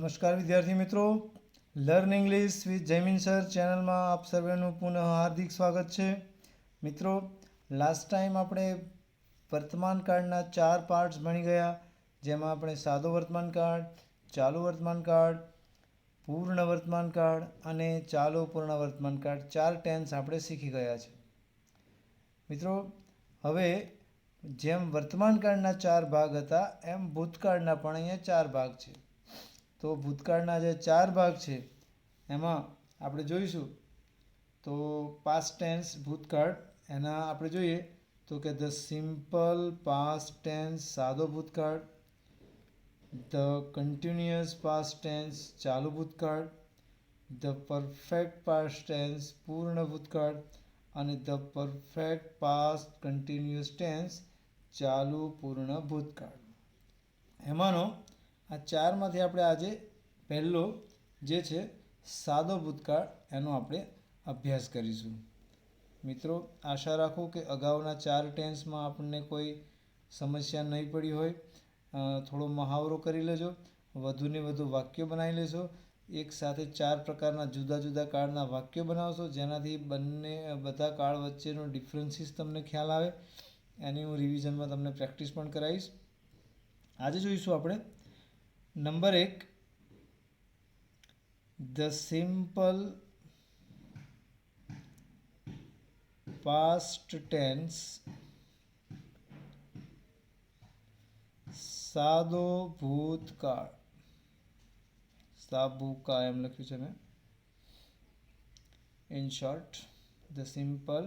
નમસ્કાર વિદ્યાર્થી મિત્રો, learn English with Jaymin sir ચેનલમાં આપ સર્વેનું પુનઃ હાર્દિક સ્વાગત છે. મિત્રો, લાસ્ટ ટાઈમ આપણે વર્તમાન કાળના 4 પાર્ટ્સ ભણી ગયા, જેમાં આપણે સાદો વર્તમાન કાળ, ચાલુ વર્તમાન કાળ, પૂર્ણ વર્તમાન કાળ અને ચાલુ પૂર્ણ વર્તમાન કાળ 4 ટેન્સ આપણે શીખી ગયા છે. મિત્રો, હવે જેમ વર્તમાન કાળના 4 ભાગ હતા એમ ભૂતકાળના પણ અહીંયા 4 ભાગ છે. તો ભૂતકાળના જે 4 ભાગ છે એમાં આપણે જોઈશું તો પાસ્ટ ટેન્સ ભૂતકાળ એના આપણે જોઈએ તો કે ધ સિમ્પલ પાસ્ટ ટેન્સ સાદો ભૂતકાળ, ધ કન્ટિન્યુઅસ પાસ્ટ ટેન્સ ચાલુ ભૂતકાળ, ધ પરફેક્ટ પાસ્ટ ટેન્સ પૂર્ણ ભૂતકાળ અને the perfect past continuous tense ચાલુ પૂર્ણ ભૂતકાળ. એમાંનો આ 4માંથી આપણે આજે પહેલો જે છે સાદો ભૂતકાળ એનો આપણે અભ્યાસ કરીશું. મિત્રો, આશા રાખું કે અગાઉના 4 ટેન્સમાં આપણને કોઈ સમસ્યા નહીં પડી હોય. થોડો મહાવરો કરી લેજો, વધુને વધુ વાક્યો બનાવી લેશો. એક સાથે 4 પ્રકારના જુદા જુદા કાળના વાક્યો બનાવશો, જેનાથી બધા કાળ વચ્ચેનો ડિફરન્સીસ તમને ખ્યાલ આવે. એની હું રિવિઝનમાં તમને પ્રેક્ટિસ પણ કરાવીશ. આજે જોઈશું આપણે number 1, the simple past tense સાદો ભૂતકાળ. સાબુકા એમ લખ્યું છે મેં. In short, the simple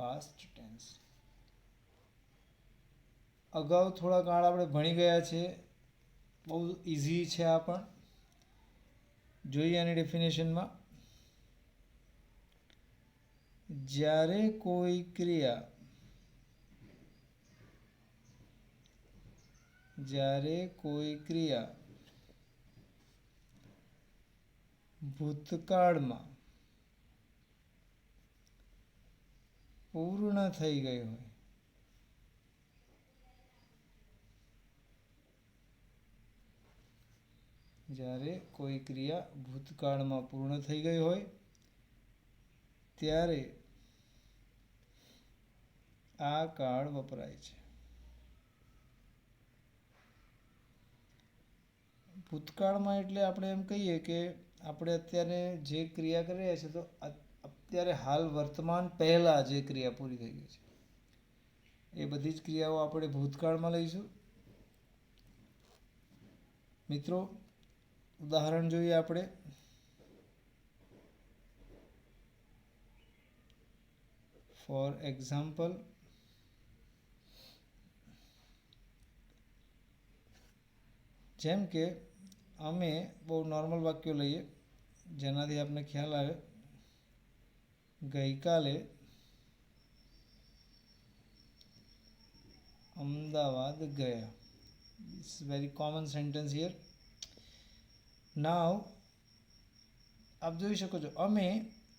past tense. અગાઉ થોડા કાળ આપણે ભણી ગયા છે, બહુ ઇઝી છે આ પણ. જોઈએ આની ડેફિનેશનમાં. જ્યારે કોઈ ક્રિયા ભૂતકાળમાં પૂર્ણ થઈ ગઈ હોય, જ્યારે કોઈ ક્રિયા ભૂતકાળમાં પૂર્ણ થઈ ગઈ હોય ત્યારે આ કાળ વપરાય છે. ભૂતકાળમાં એટલે આપણે એમ કહીએ કે આપણે અત્યારે જે ક્રિયા કરી રહ્યા છીએ તો અત્યારે હાલ વર્તમાન પહેલાં જે ક્રિયા પૂરી થઈ ગઈ છે એ બધી જ ક્રિયાઓ આપણે ભૂતકાળમાં લઈશું. મિત્રો, ઉદાહરણ જોઈએ આપણે. ફોર એક્ઝામ્પલ, જેમ કે અમે બહુ નોર્મલ વાક્યો લઈએ જેનાથી આપણે ખ્યાલ આવે. ગઈકાલે અમદાવાદ ગયા. It's very common sentence here. Now આપ જોઈ શકો છો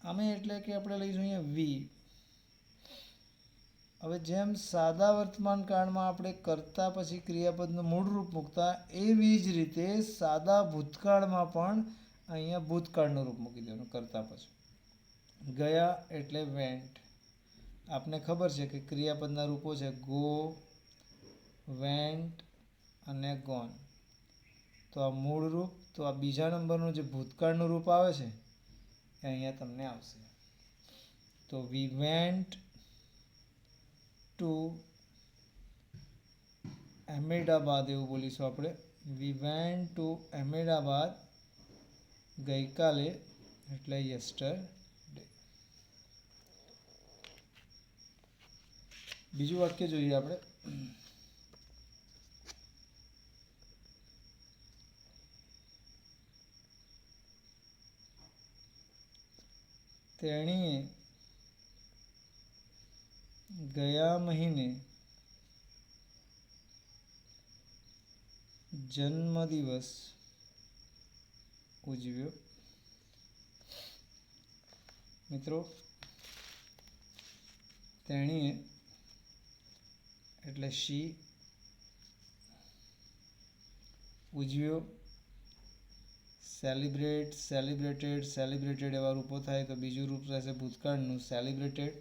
અમે એટલે કે આપણે લઈશું અહીંયા વી. હવે જેમ સાદા વર્તમાન કાળમાં આપણે કરતા પછી ક્રિયાપદનું મૂળ રૂપ મૂકતા, એવી જ રીતે સાદા ભૂતકાળમાં પણ અહીંયા ભૂતકાળનું રૂપ મૂકી દેવાનું કરતા પછી. ગયા એટલે વેન્ટ. આપને ખબર છે કે ક્રિયાપદના રૂપો છે ગો, વેન્ટ અને ગોન. તો આ મૂળ રૂપ, તો આ બીજા નંબરનું જે ભૂતકાળનું રૂપ આવે છે એ અહીંયા તમને આવશે. તો વી વેન્ટ ટુ અહેમદાબાદ એવું બોલીશું આપણે. વી વેન્ટ ટુ અહેમદાબાદ ગઈકાલે એટલે યસ્ટરડે. બીજું વાક્ય જોઈએ આપણે. તેણીએ ગયા મહિને જન્મદિવસ ઉજવ્યો. મિત્રો, તેણીએ એટલે શી, ઉજવ્યો સેલિબ્રેટ, સેલિબ્રેટેડ, સેલિબ્રેટેડ એવા રૂપો થાય તો બીજું રૂપ રહેશે ભૂતકાળનું સેલિબ્રેટેડ.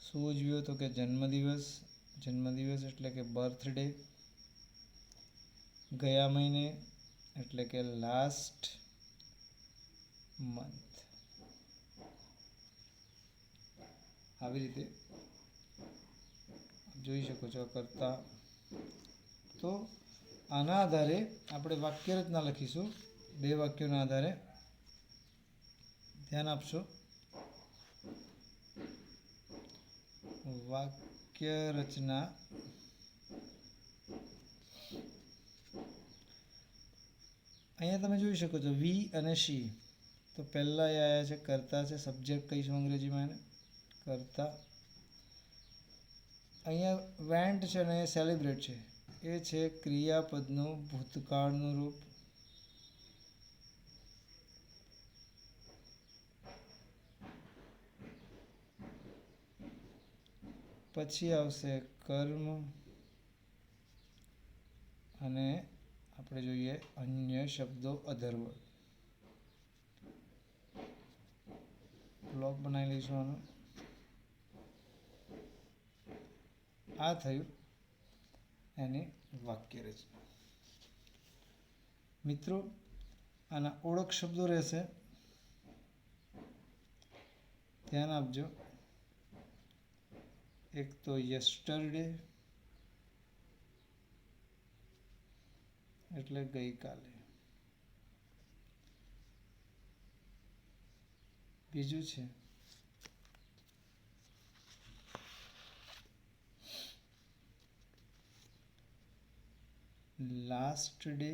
શું ઉજવ્યો તો કે જન્મદિવસ, જન્મદિવસ એટલે કે બર્થડે. ગયા મહિને એટલે કે લાસ્ટ મંથ. આવી રીતે જોઈ શકો છો કરતા. તો આના આધારે આપણે વાક્ય રચના લખીશું. બે વાક્યોના આધારે ધ્યાન આપશો. વાક્ય રચના અહીંયા તમે જોઈ શકો છો વી અને શી. તો પહેલાં એ આવ્યા છે કરતા છે, સબ્જેક્ટ કહીશું અંગ્રેજીમાં એને કરતા. અહીંયા વેન્ટ છે અને સેલિબ્રેટ છે, એ છે ક્રિયાપદનું ભૂતકાળનું રૂપ. પછી આવશે કર્મ અને આપણે જોઈએ અન્ય શબ્દો અધરવર્ડ. બ્લોક બનાવી લઈશું આનું. આ થયું એની વાક્ય રચના. મિત્રો આના ઓળખ શબ્દો રહેશે, ધ્યાન આપજો. એક તો યસ્ટરડે એટલે ગઈકાલે. બીજું છે લાસ્ટ ડે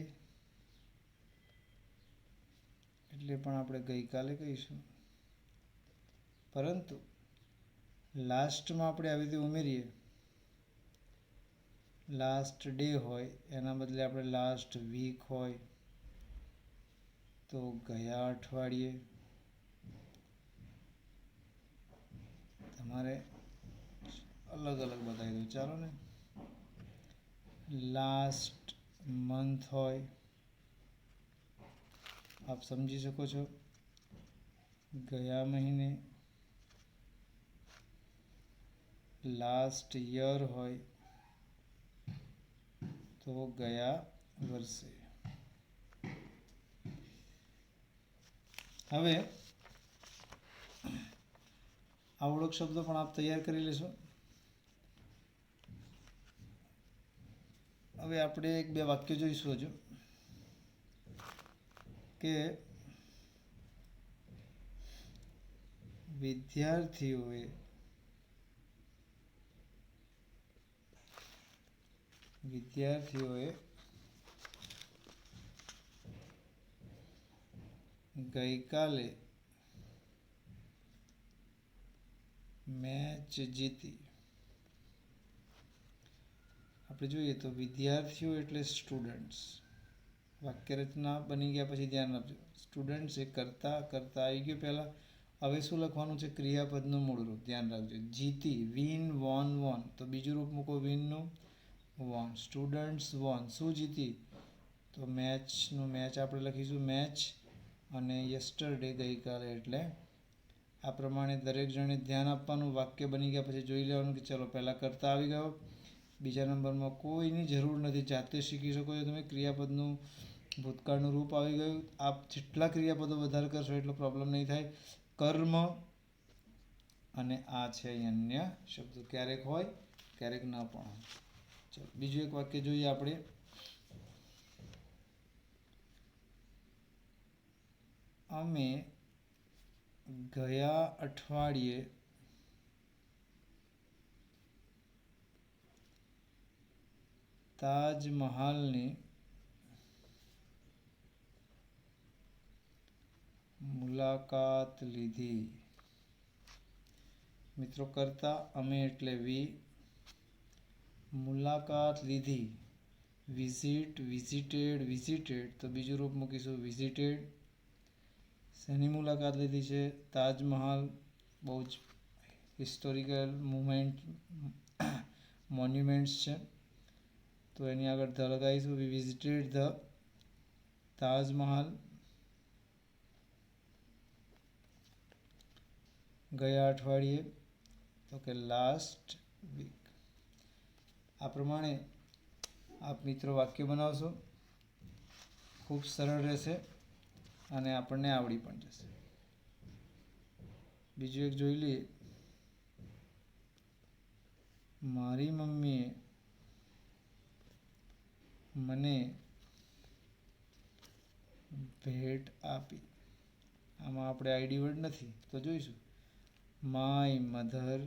એટલે પણ આપણે ગઈકાલે કહીશું, પરંતુ લાસ્ટમાં આપણે આવી રીતે ઉમેરીએ, લાસ્ટ ડે હોય એના બદલે આપણે લાસ્ટ વીક હોય તો ગયા અઠવાડિયે. તમારે અલગ અલગ બતાવી દઉં ચાલો ને. લાસ્ટ મંથ હોય, આપ સમજી શકો છો. ગયા મહિને. લાસ્ટ યર હોય તો ગયા વર્ષે. હવે આ ઓળખ શબ્દો પણ આપ તૈયાર કરી લેશો. હવે આપણે એક બે વાક્ય જોઈશું હજુ કે વિદ્યાર્થીઓએ ગઈકાલે મેચ જીતી. આપણે જોઈએ તો વિદ્યાર્થીઓ એટલે સ્ટુડન્ટ્સ. વાક્ય રચના બની ગયા પછી ધ્યાન આપજો. સ્ટુડન્ટ્સ એ કરતા આવી ગયું પહેલાં. હવે શું લખવાનું છે? ક્રિયાપદનું મૂળ રૂપ. ધ્યાન રાખજો. જીતી, વિન, વોન. તો બીજું રૂપ મૂકો વિનનું, વોન. Students von. શું જીતી? તો મેચનું મેચ આપણે લખીશું મેચ, અને યસ્ટરડે ગઈકાલે. એટલે આ પ્રમાણે દરેક જણે ધ્યાન આપવાનું. વાક્ય બની ગયા પછી જોઈ લેવાનું કે ચલો પહેલાં કરતા આવી ગયો, બીજા નંબરમાં કોઈની જરૂર નથી, જાતે શીખી શકો છો તમે. ક્રિયાપદનું ભૂતકાળનું રૂપ આવી ગયું. આપ જેટલા ક્રિયાપદો વધારે કરશો એટલો પ્રોબ્લેમ નહીં થાય. કર્મ અને આ છે અન્ય શબ્દો. ક્યારેક હોય ક્યારેક ન પણ હોય. ચલો બીજું એક વાક્ય જોઈએ આપણે. અમે ગયા અઠવાડિયે તાજમહાલની મુલાકાત લીધી. મિત્રો કરતા અમે એટલે વી, મુલાકાત લીધી વિઝિટ, વિઝિટેડ. તો બીજું રૂપ મૂકીશું વિઝિટેડ. શેની મુલાકાત લીધી છે? તાજમહાલ. બહુ જ હિસ્ટોરિકલ મોન્યુમેન્ટ્સ છે, તો એની આગળ ધ લગાવીશું. વી વિઝિટેડ ધ તાજમહાલ, ગયા અઠવાડિયે, તો કે લાસ્ટ વીક. આ પ્રમાણે આપ મિત્રો વાક્ય બનાવશો, ખૂબ સરળ રહેશે અને આપણને આવડી પણ જશે. બીજું એક જોઈ લઈએ. મારી મમ્મીએ મને ભેટ આપી. આમાં આપણે આઈડી વર્ડ નથી તો જોઈશું. માય મધર,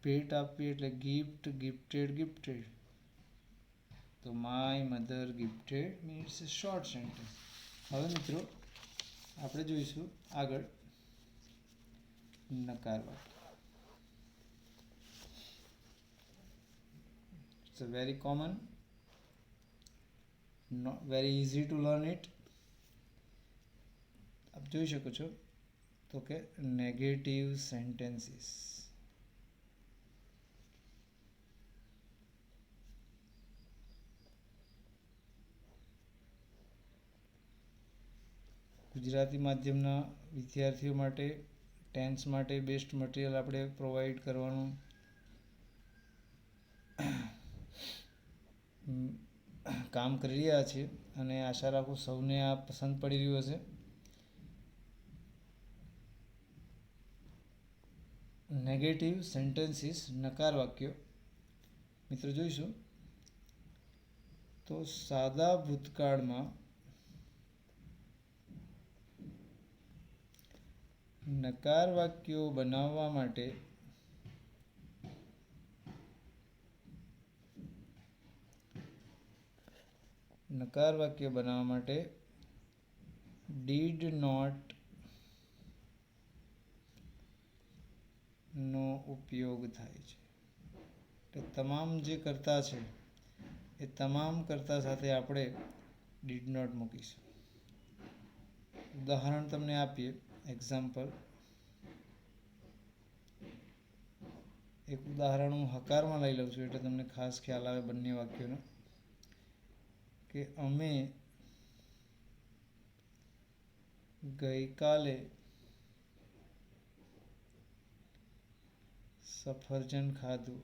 ભેટ આપવી એટલે ગિફ્ટ, ગિફ્ટેડ, ગિફ્ટેડ. તો my mother gifted means short sentence. હવે મિત્રો આપણે જોઈશું આગળ નકાર વાક્ય. It's a very common, not very easy to learn it. આપ જોઈ શકો છો તો કે નેગેટિવ સેન્ટેન્સીસ. ગુજરાતી માધ્યમના વિદ્યાર્થીઓ માટે ટેન્સ માટે બેસ્ટ મટીરિયલ આપણે પ્રોવાઈડ કરવાનું કામ કરી રહ્યા છીએ અને આશા રાખું સૌને આ પસંદ પડી રહ્યું હશે. નેગેટિવ સેન્ટેન્સીસ, નકાર વાક્યો મિત્રો જોઈશું. તો સાદા ભૂતકાળમાં નકાર વાક્યો બનાવવા માટે ડીડ નોટ નો ઉપયોગ થાય છે. એટલે તમામ જે કર્તા છે એ તમામ કર્તા સાથે આપણે ડીડ નોટ મૂકીશું. ઉદાહરણ તમને આપીએ, એક્ઝામ્પલ. એક ઉદાહરણ હું હકારમાં લઈ લઉં છું એટલે તમને ખાસ ખ્યાલ આવે બંને વાક્યોનો. કે અમે ગઈકાલે સફરજન ખાધું.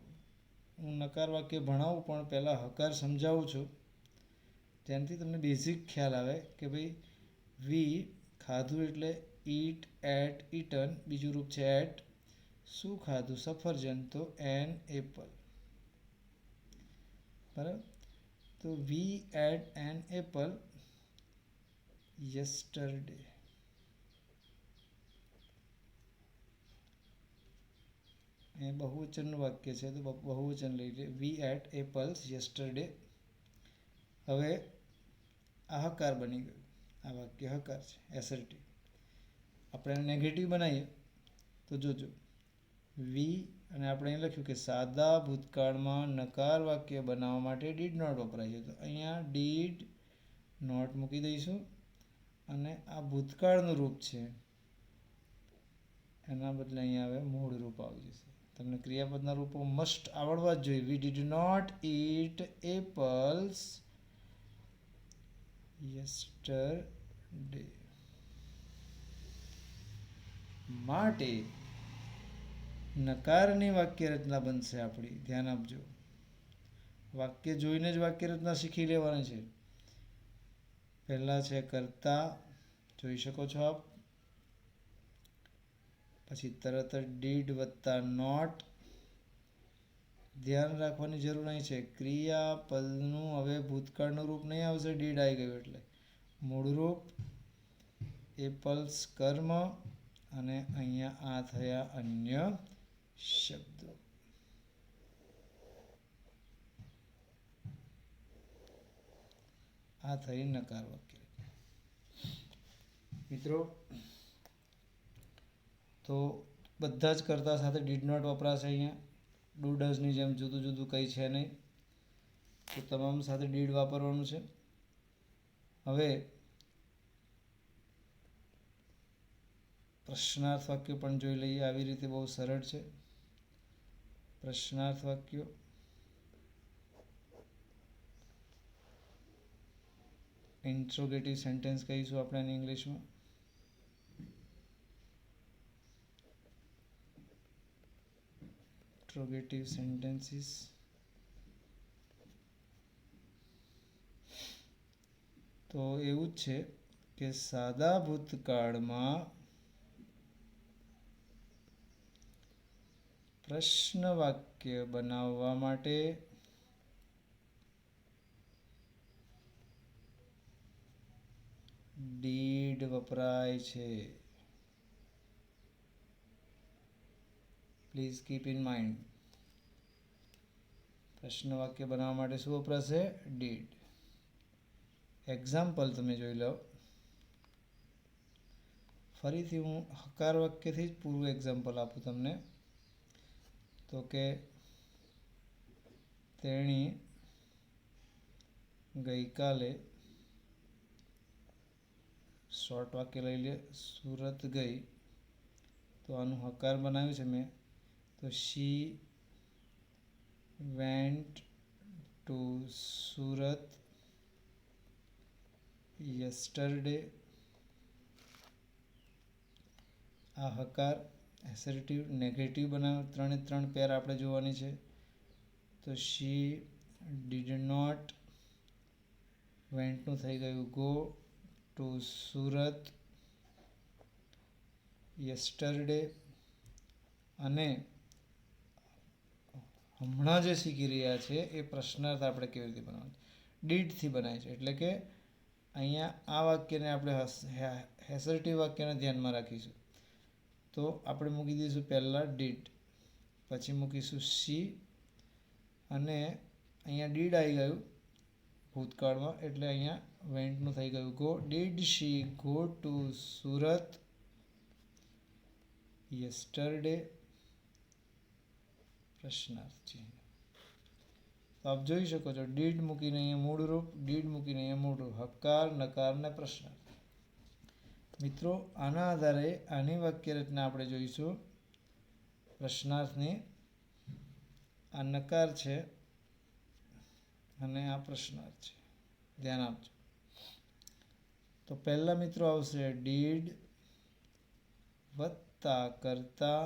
હું નકાર વાક્ય ભણાવું પણ પહેલાં હકાર સમજાવું છું, ત્યાંથી તમને બેઝિક ખ્યાલ આવે કે ભાઈ વી ખાધું એટલે ઈટ, એટ, ઈટન. બીજું રૂપ છે એટ. શું ખાધું? સફરજન, તો એન એપલ. બરાબર. તો વી એટ એન એપલ યસ્ટરડે. એ બહુવચનનું વાક્ય છે તો બહુવચન લઈ લે. વી એટ એપલ્સ યસ્ટરડે. હવે આ હકાર બની ગયું. આ વાક્ય હકાર છે, એસર્ટિવ. આપણે નેગેટિવ બનાવીએ તો જોજો, વી અને આપણે અહીં લખ્યું કે સાદા ભૂતકાળમાં નકાર વાક્ય બનાવવા માટે ડીડ નોટ વપરાય છે. તો અહીંયા ડીડ નોટ મૂકી દઈશું અને આ ભૂતકાળનું રૂપ છે એના બદલે અહીંયા હવે મૂળ રૂપ આવી જશે. તમને ક્રિયાપદના રૂપો મસ્ટ આવડવા જ જોઈએ. We did not eat apples yesterday. માટે નકારની વાક્ય રચના બનશે આપણી. ધ્યાન આપજો, વાક્ય જોઈને જ વાક્ય રચના શીખી લેવાની છે. પહેલા છે કર્તા, જોઈ શકો છો આપ. પછી તરત જ ડીડ વત્તા નોટ. ધ્યાન રાખવાની જરૂર નહીં છે, ક્રિયાપદનું હવે ભૂતકાળનું રૂપ નહીં આવશે ડીડ આવી ગયું એટલે. મૂળ રૂપ એપલ્સ કર્મ અને અહીંયા આ થયા અન્ય શબ્દો. આ થઈ નકાર વાક્ય. મિત્રો તો બધા જ કર્તા સાથે ડીડ નોટ વપરાશે. અહીંયા ડુ ડઝની જેમ જુદું જુદું કંઈ છે નહીં, તો તમામ સાથે ડીડ વાપરવાનું છે. હવે પ્રશ્નાર્થ વાક્ય પણ જોઈ લઈએ. આવી રીતે બહુ સરળ છે પ્રશ્નાર્થ વાક્યો. ઇન્ટ્રોગેટિવ સેન્ટેન્સ કહીશું આપણે એને ઇંગ્લિશમાં. Interrogative sentences. તો એવું જ છે કે સાદા ભૂતકાળમાં પ્રશ્ન વાક્ય બનાવવા માટે did વપરાય છે. Please keep in mind. પ્રશ્ન વાક્ય બનાવવા માટે શું વપરાશે? did. એક્ઝામ્પલ તમે જોઈ લો. ફરીથી હું હકાર વાક્યથી જ પૂરું એક્ઝામ્પલ આપું તમને. તો કે તેણી ગઈકાલે, શોર્ટ વાક્ય લઈ લે, સુરત ગઈ. તો આનું હકાર બનાવ્યું છે મેં. તો શી વેન્ટ ટુ સુરત યસ્ટરડે. આ હકાર એસર્ટિવ નેગેટિવ બનાવ. 3 એ 3 પેર આપણે જોવાની છે. તો શી ડીડ નોટ, વેન્ટનું થઈ ગયું ગો, ટુ સુરત યસ્ટરડે. અને હમણાં જે શીખી રહ્યા છે એ પ્રશ્નાર્થ આપણે કેવી રીતે બનાવવાનું? ડીડથી બનાય છે. એટલે કે અહીંયા આ વાક્યને આપણે એસર્ટિવ વાક્યને ધ્યાનમાં રાખીશું. તો આપણે મૂકી દઈશું પહેલાં ડીડ, પછી મૂકીશું શી, અને અહીંયા ડીડ આવી ગયું ભૂતકાળમાં, એટલે અહીંયા વેન્ટનું થઈ ગયું go. Did she go to Surat yesterday? પ્રશ્નાર્થ ચિહ્ન. તો આપ જોઈ શકો છો ડીડ મૂકીને અહીંયા મૂળ રૂપ, ડીડ મૂકીને અહીંયા મૂળ રૂપ, હકાર, નકાર ને પ્રશ્નાર્થ. મિત્રો આના આધારે આની વાક્ય રચના આપણે જોઈશું. પ્રશ્નાર્થની આ નકાર છે અને આ પ્રશ્નાર્થ છે. ધ્યાન આપજો. તો પહેલા મિત્રો આવશે ડીડ વત્તા કર્તા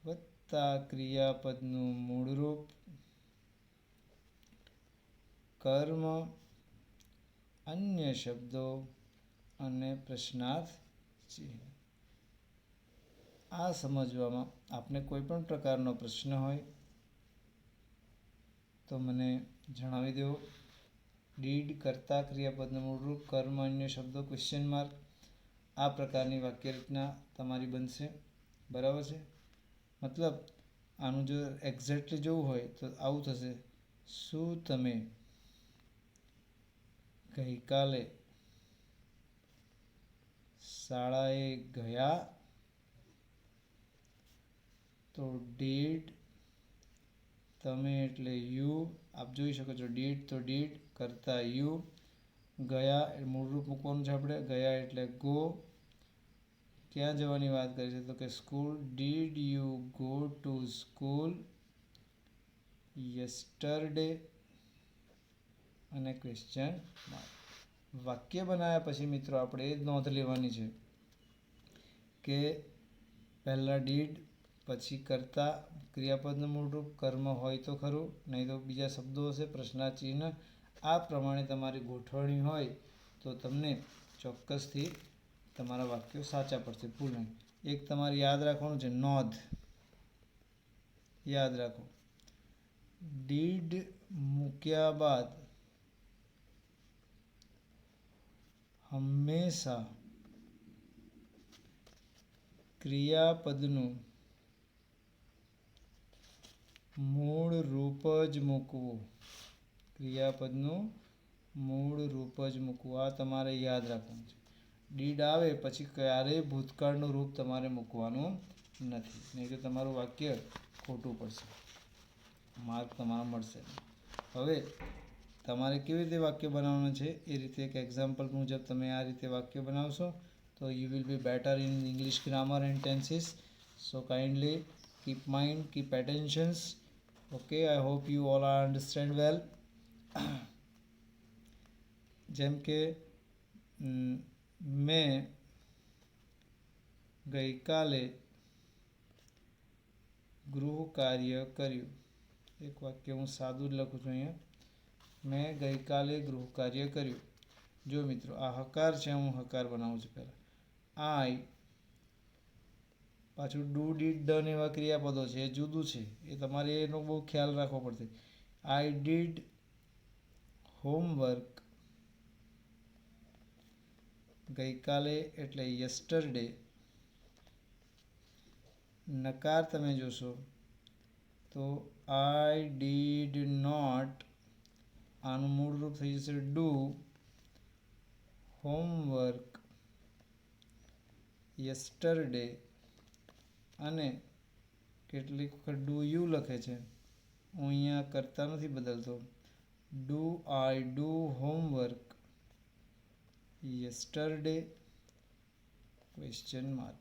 વત્તા ક્રિયાપદનું મૂળરૂપ, કર્મ, અન્ય શબ્દો અને પ્રશ્નાર્થ ચિહ્ન. આ સમજવામાં આપને કોઈ પણ પ્રકારનો પ્રશ્ન હોય તો મને જણાવી દો. ડીડ કર્તા ક્રિયાપદનું મૂળરૂપ, કર્મ, અન્ય શબ્દો, ક્વેશ્ચન માર્ક. આ પ્રકારની વાક્ય રચના તમારી બનશે. બરાબર છે? મતલબ આનું જો એક્ઝેક્ટલી જોવું હોય તો આવું થશે. શું તમે ગઈકાલે શાળાએ ગયા? તો ડીડ, તમે એટલે યુ. આપ જોઈ શકો છો ડીડ તો ડીડ, કરતા યુ, ગયા મૂળરૂપ મૂકવાનું છે આપણે. ગયા એટલે ગો. ક્યાં જવાની વાત કરી છે? તો કે school. Did you go to school yesterday? અને ક્વેશ્ચન માર્ક. વાક્ય બનાવ્યા પછી મિત્રો આપણે એ જ નોંધ લેવાની છે કે પહેલાં ડીડ, પછી કરતા ક્રિયાપદનું મૂળરૂપ, કર્મ હોય તો ખરું, નહીં તો બીજા શબ્દો હશે, પ્રશ્નાર્થ ચિહ્ન. આ પ્રમાણે તમારી ગોઠવણી હોય તો તમને ચોક્કસથી તમારા વાક્યો સાચા પડશે, ભૂલ નહીં. એક તમારે યાદ રાખવાનું છે, નોંધ યાદ રાખો. ડીડ મૂક્યા બાદ હંમેશા ક્રિયાપદનું મૂળ રૂપ જ મૂકવું. ક્રિયાપદનું મૂળ રૂપ જ મૂકવું. આ તમારે યાદ રાખવાનું છે. ડીડ આવે પછી ક્યારેય ભૂતકાળનું રૂપ તમારે મૂકવાનું નથી, નહીં તો તમારું વાક્ય ખોટું પડશે, માર્ક તમારા મળશે. હવે તમારે કેવી રીતે વાક્ય બનાવવાનું છે એ રીતે એક એક્ઝામ્પલ મુજબ તમે આ રીતે વાક્ય બનાવશો તો you will be better in English grammar and tenses. So kindly keep mind, keep attentions. Okay, I hope you all understand well. જેમ કે મેં ગઈકાલે ગૃહ કાર્ય કર્યું. એક વાક્ય હું સાદું જ લખું છું અહીંયા. મેં ગઈકાલે ગૃહ કાર્ય કર્યું. જો મિત્રો આ હકાર છે, હું હકાર બનાવું છું પહેલાં. આઈ, પાછું ડુ, ડીડ, ડન એવા ક્રિયાપદો છે, એ જુદું છે. એ તમારે એનો બહુ ખ્યાલ રાખવો પડશે. આઈ ડીડ હોમવર્ક ગઈકાલે એટલે યસ્ટરડે. નકાર તમે જોશો તો આઈ ડીડ નોટ, આનું મૂળ રૂપ થઈ જશે ડુ હોમવર્ક યસ્ટરડે. અને કેટલીક વખત ડુ યુ લખે છે, હું અહીંયા કરતા નથી બદલતો. Do I do homework yesterday question mark.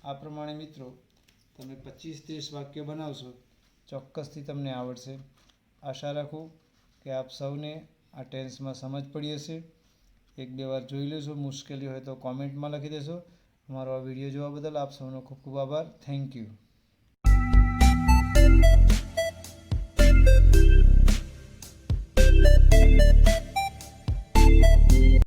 આ પ્રમાણે મિત્રો તમે 25-30 વાક્યો બનાવશો, ચોક્કસથી તમને આવડશે. આશા રાખું કે આપ સૌને આ ટેન્સમાં સમજ પડી હશે. 1-2 વાર જોઈ લેશો, મુશ્કેલી હોય તો કોમેન્ટમાં લખી દેશો. અમારો આ વિડીયો જોવા બદલ આપ સૌનો ખૂબ ખૂબ આભાર. Thank you.